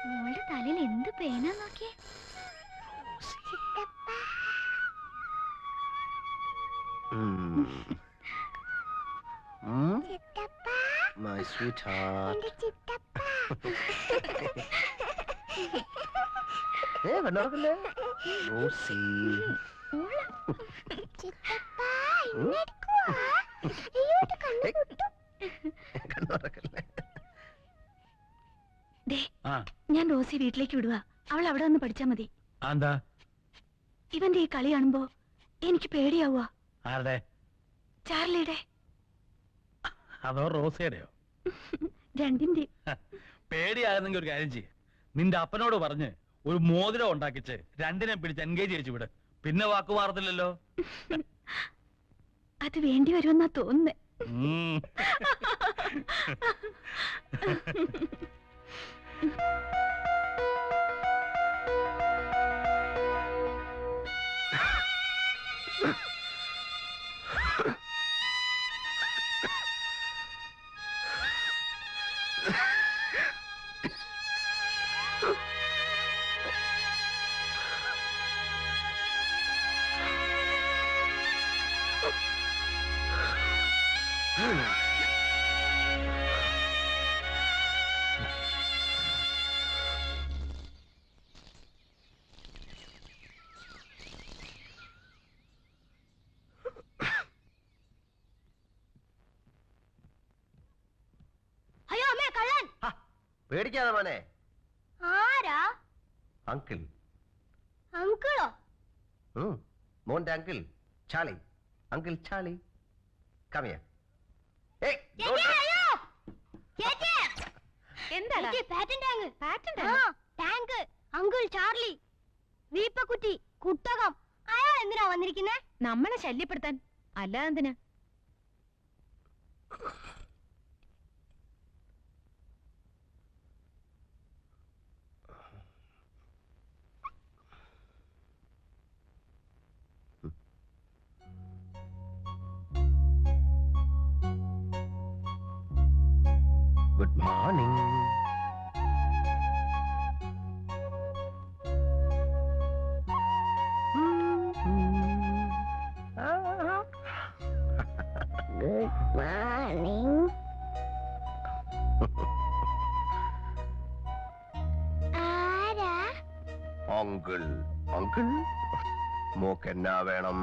മോളുടെ തലയിൽ എന്ത് പേനാ നോക്കിയേ. My sweetheart. Rosie. ഞാൻ റോസി വീട്ടിലേക്ക് വിടുക. അവൾ അവിടെ വന്ന് പഠിച്ചാ മതി. ഇവന്റെ ഈ കളി കാണുമ്പോ എനിക്ക് പേടിയാവുക. ചാർലിയുടെ അതോ റോസയുടെയോ? രണ്ടിന്റെ. പേടിയാകുന്നെങ്കിൽ ഒരു കാര്യം ചെയ്യ, നിന്റെ അപ്പനോട് പറഞ്ഞ് ഒരു മോതിരം ഉണ്ടാക്കിച്ച് രണ്ടിനെ പിടിച്ച് എൻഗേജ് ചെയ്യിച്ചു വിട്. പിന്നെ വാക്ക് മാറത്തില്ലല്ലോ. അത് വേണ്ടി വരുമെന്നാ തോന്നുന്നേ. പേടിക്കാതെ മോനെ. ആരാ? അങ്കിൾ. അങ്കിളോ? മോന്റെ uncle Charlie. Uncle Charlie. Come here. Hey, എന്താണ്? ടാങ്ക്, അങ്കിൾ ചാർലി, വീപ്പക്കുറ്റി, കുട്ടകം. അയാൾ എന്തിനാ വന്നിരിക്കുന്നേ? നമ്മളെ ശല്യപ്പെടുത്താൻ. അല്ലാതെ എന്തിനാ? Good morning. Good morning. ആരാ? Uncle. Uncle? മോക്ക് എന്നാ വേണം?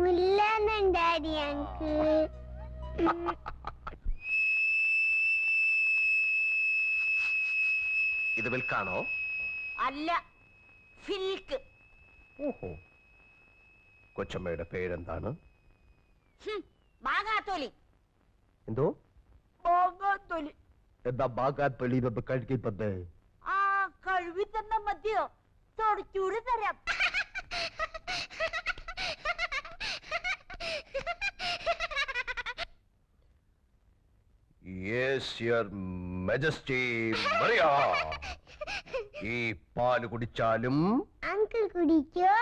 മുല്ലന്നുണ്ടാടി അങ്കിൾ. ഇത് വിൽക്കാണോ? അല്ല, ഫിൽക്ക്. ഓഹോ. കൊച്ചമ്മയുടെ പേരെന്താണ്? ബാഗാത്തോലി. എന്തോ? ബാഗാത്തോലി. എന്താ ബാഗാത്തോലി കഴിക്കുന്നത്? ആ, കഴുകി തന്ന മതിയോ? തുടച്ചൂടി തരാം. Yes, your majesty. Maria. ഈ പാല് കുടിച്ചാലും അങ്കിൾ കുടിക്കോ?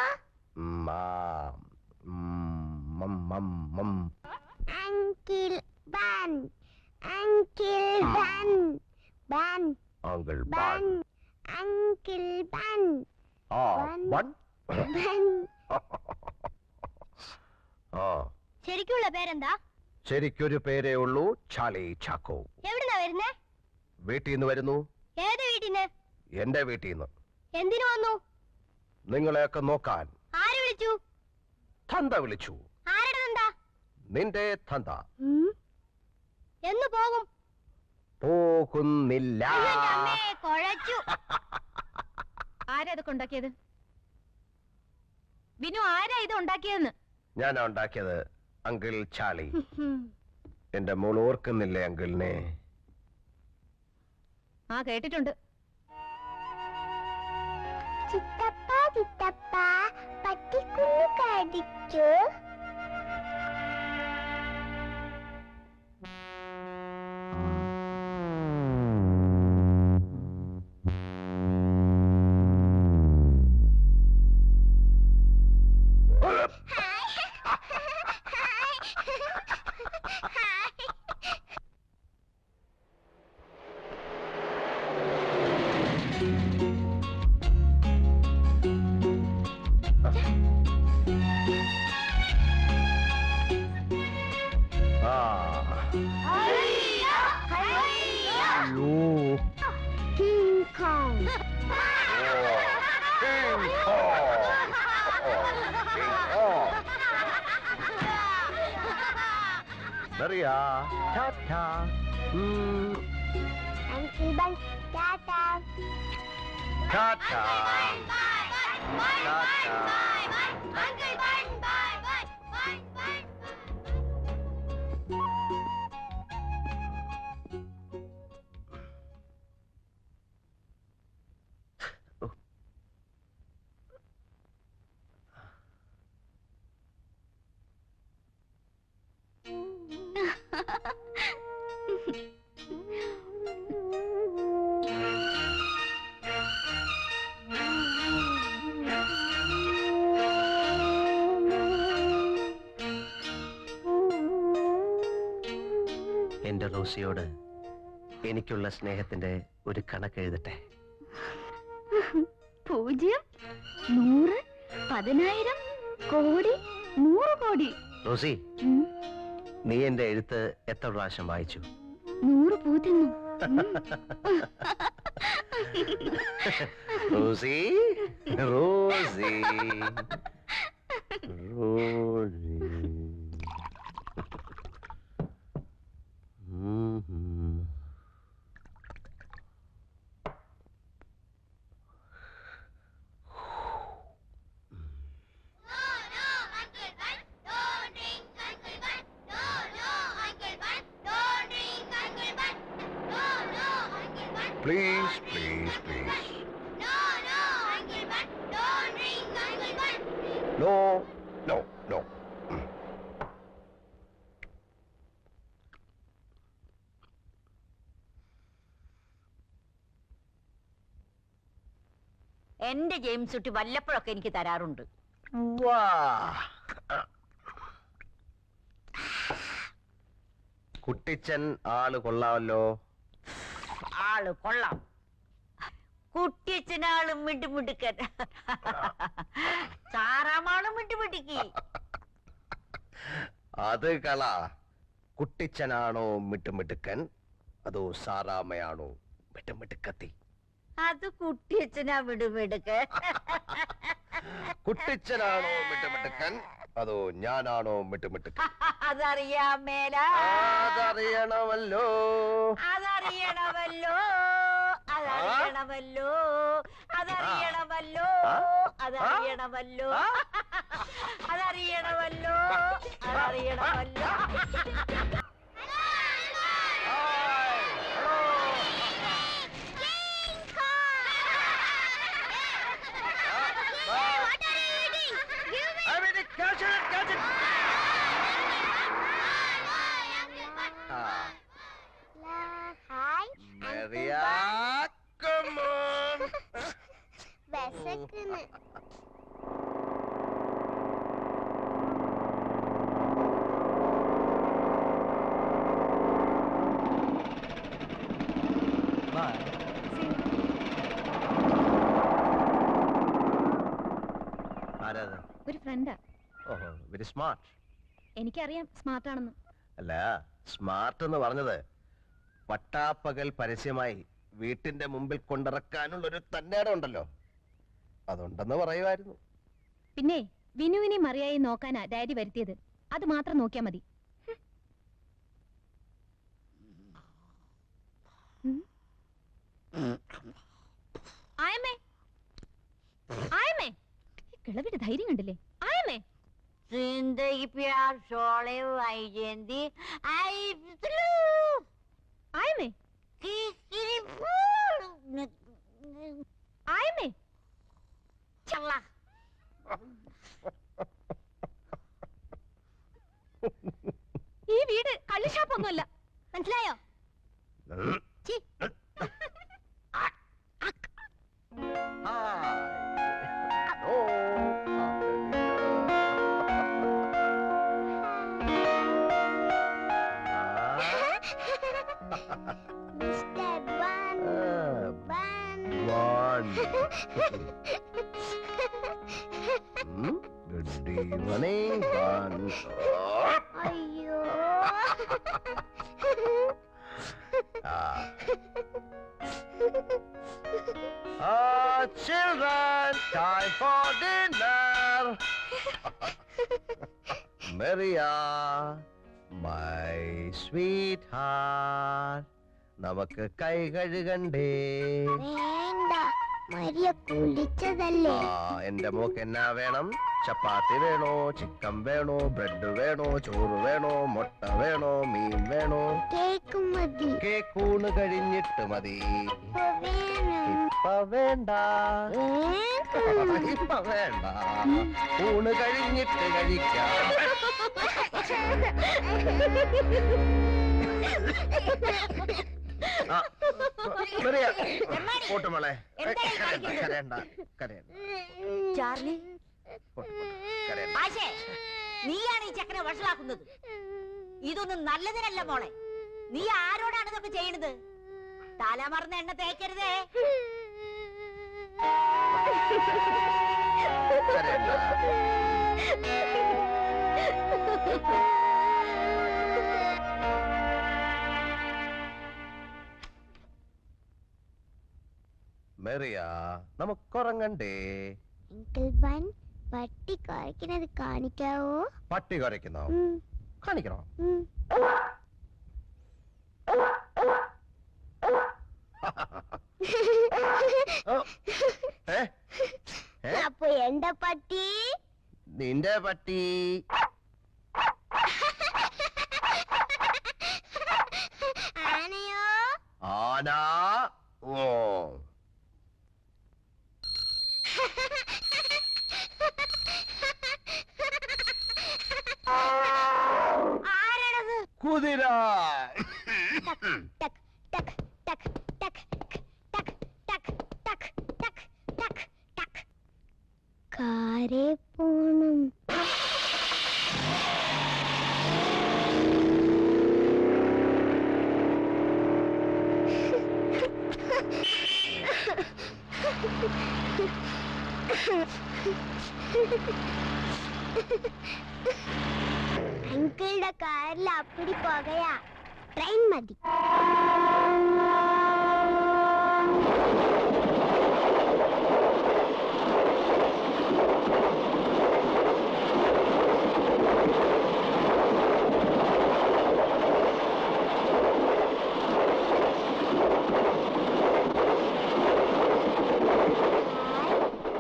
Uncle ban, uncle ban, ban, uncle ban, uncle ban. Bun. ശരിക്കുള്ള പേരെന്താ? ശരിക്കൊരു പേരേ ഉള്ളൂ, ചാളി ചാക്കോ. എവിടുന്നാ വരുന്നേ? വീട്ടിൽ നിന്ന് വരുന്നു. ഏത് വീട്ടിന്ന്? എന്റെ വീട്ടിൽ നിന്ന്. എന്തിനു വന്നു? നിങ്ങളെയൊക്കെ നോക്കാൻ. ആര് വിളിച്ചു? തന്ത വിളിച്ചു. ആരുടെ തന്ത? നിന്റെ തന്ത. എന്ന് പോകും? പോകുന്നില്ല. കുഴച്ചു. ആരാ ഇതൊക്കെ ഉണ്ടാക്കിയത്? വിനു, ആരാ ഇത് ഉണ്ടാക്കിയതെന്ന്? ഞാനാ ഉണ്ടാക്കിയത്, അങ്കിൾ ചാളി. എന്റെ മോൾ ഓർക്കുന്നില്ലേ അങ്കിളിനെ? ആ, കേട്ടിട്ടുണ്ട്. ചിത്തപ്പ ചിത്തപ്പ പട്ടിക്കുഞ്ഞു കടിച്ചു. Maria, ta-ta. Uncle Bun, tata. Ta-ta. എന്റെ റോസിയോട് എനിക്കുള്ള സ്നേഹത്തിന്റെ ഒരു കണക്ക് എഴുതട്ടെ. 0, 100, 10,000, കോടി, 100 കോടി. റോസി, നീ എന്റെ എഴുത്ത് എത്ര പ്രാവശ്യം വായിച്ചു? 100 പൂ തിന്നു. Rosy, Rosy, Rosy. Please, please, please. No, no, no. എന്റെ ജെയിംസ് കുട്ടി വല്ലപ്പോഴൊക്കെ എനിക്ക് തരാറുണ്ട്. കുട്ടിച്ചൻ ആള് കൊള്ളാമല്ലോ. ആള് കൊള്ളാം. കുട്ടിയച്ഛനാളും മിണ്ടുമിടുക്കൻ, സാറാമാളും മിണ്ടുമിടുക്കി. അത് കള. കുട്ടിച്ചനാണോ മിട്ടുമിട്ടുക്കൻ, അതോ സാറാമയാണോ മിട്ടുമിട്ടുക്കത്തി? അത് കുട്ടിയച്ഛനാ മിടുമിടുക്കൻ. കുട്ടിച്ചനാണോ മിട്ടുമിട്ടുക്കൻ, അതോ ഞാനാണോ മിട്ടുമിട്ടുക്കൻ? അതറിയാൻ മേല. അതറിയണമല്ലോ, അതറിയണമല്ലോ, അതറിയണമല്ലോ, അതറിയണമല്ലോ, അതറിയണമല്ലോ, അതറിയണമല്ലോ, അതറിയണമല്ലോ. Maria, come on. വിശക്കുന്നു. ആരാത്? ഒരു ഫ്രണ്ടാ. ഓഹോ, വെരി സ്മാർട്ട്. എനിക്കറിയാം സ്മാർട്ട് ആണെന്ന്. അല്ല, സ്മാർട്ട് എന്ന് പറഞ്ഞത് പട്ടാപ്പകൽ പരസ്യമായി വീട്ടിന്റെ മുമ്പിൽ കൊണ്ടിറക്കാനുള്ള ഒരു തന്നേടം ഉണ്ടല്ലോ, അതുണ്ടെന്ന് പറയുമായിരുന്നു. പിന്നെ വിനുവിനെ മറിയായി നോക്കാനാ ഡാഡി വരുത്തിയത്. അത് മാത്രം നോക്കിയാ മതി. ആയമേ ആയമേ കിളവിന്റെ ധൈര്യം കണ്ടില്ലേ ആയമേ जिंदगी प्यार शोले आई जयंती आई ആയമേ ആയമേ चला ഈ വീട് കള്ളിഷാപ്പൊന്നുമല്ല മനസ്സിലായോ ഛീ. Mr. Bun. Bun. Good evening, Bun. അയ്യോ Children, time for dinner. Maria, my sweetheart. നമുക്ക് കൈ കഴുകണ്ടേ? വേണ്ട മരിയ കുളിച്ചതല്ലേ. എന്റെ മോക്ക് എന്നാ വേണം? ചപ്പാത്തി വേണോ, ചിക്കൻ വേണോ, ബ്രെഡ് വേണോ, ചോറ് വേണോ, മുട്ട വേണോ, മീൻ വേണോ? കേക്ക് മതി. കേക്കൂണ് കഴിഞ്ഞിട്ട് മതി. ഇപ്പൊ വേണം. ഇപ്പ വേണ്ട, ഇപ്പ വേണ്ട, ഊണ് കഴിഞ്ഞിട്ട് കഴിക്കാം. പോട്ടുമോളെ കരയണ്ട കരയണ്ട ചാർലി കരയണ്ട. ആശേ നീയാണ് ഈ ചക്കനെ വഷളാക്കുന്നത്. ഇതൊന്നും നല്ലതിനല്ല മോളെ. നീ ആരോടാണ് ഇതൊക്കെ ചെയ്യണത്? തലമറന്ന എണ്ണ തേക്കരുതേ. കരയണ്ട. മെറിയ നമുക്കുറങ്ങണ്ടേ? അങ്കിൾ ബൺ പട്ടി കുറയ്ക്കുന്നത് കാണിക്കാവോ? പട്ടി കുറയ്ക്കുന്നോ? കാണിക്കണോ? അപ്പൊ എന്റെ പട്ടി? നിന്റെ പട്ടി. ആനയോ? ആന. ഓ ആരാണത്? കുതിര. ടക് ടക് ടക് ടക് ടക് ടക് ടക് ടക് ടക് ടക്. കാരേ പോണം. അങ്കിളുടെ കാറിൽ അപ്പടി പോകയാ. ട്രെയിൻ മതി.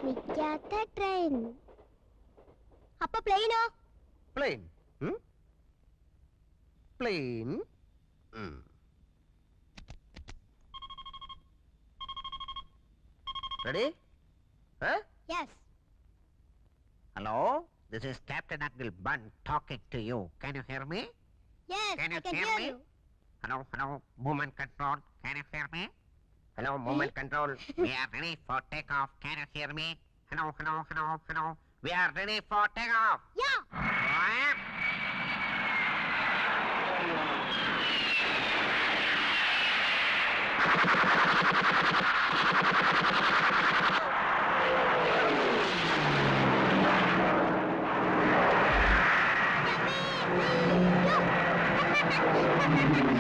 നിൽക്കാത്ത ട്രെയിൻ. അപ്പൊ പ്ലെയിനോ? Plane. Plane. Ready? Huh? Yes. Hello, this is Captain Uncle Bun talking to you. Can you hear me? Yes, Can you I can hear hear me? you. Hello, movement control. Can you hear me? Hello, movement control. We are ready for takeoff. Can you hear me? Hello. We are ready for takeoff. Yeah. Yummy.